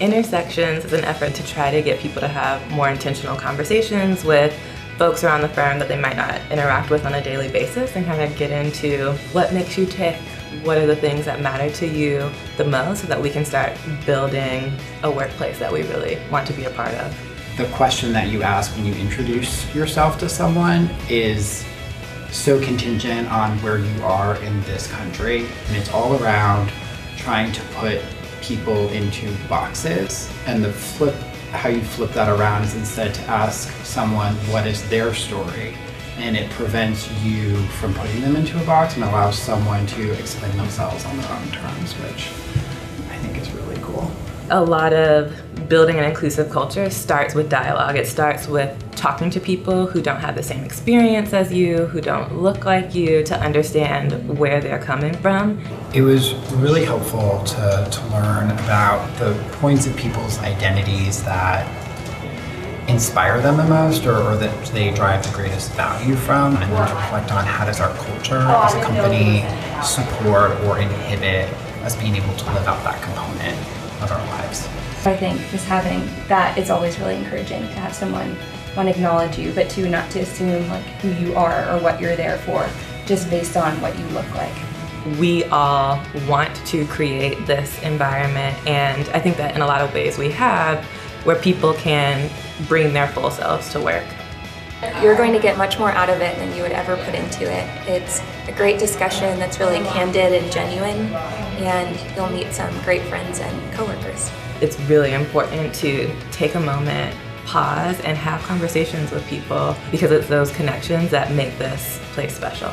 Intersections is an effort to try to get people to have more intentional conversations with folks around the firm that they might not interact with on a daily basis, and kind of get into what makes you tick, what are the things that matter to you the most, so that we can start building a workplace that we really want to be a part of. The question that you ask when you introduce yourself to someone is so contingent on where you are in this country, and it's all around trying to put people into boxes. And how you flip that around is instead to ask someone what is their story, and it prevents you from putting them into a box and allows someone to explain themselves on their own terms, which I think is really cool. A lot of building an inclusive culture starts with dialogue. It starts with talking to people who don't have the same experience as you, who don't look like you, to understand where they're coming from. It was really helpful to learn about the points of people's identities that inspire them the most, or that they drive the greatest value from, and then to reflect on how does our culture as a company support or inhibit us being able to live out that component of our lives. I think just having that, it's always really encouraging to have someone want to acknowledge you, but not to assume like who you are or what you're there for, just based on what you look like. We all want to create this environment, and I think that in a lot of ways we have, where people can bring their full selves to work. You're going to get much more out of it than you would ever put into it. It's a great discussion that's really candid and genuine, and you'll meet some great friends and coworkers. It's really important to take a moment, pause, and have conversations with people, because it's those connections that make this place special.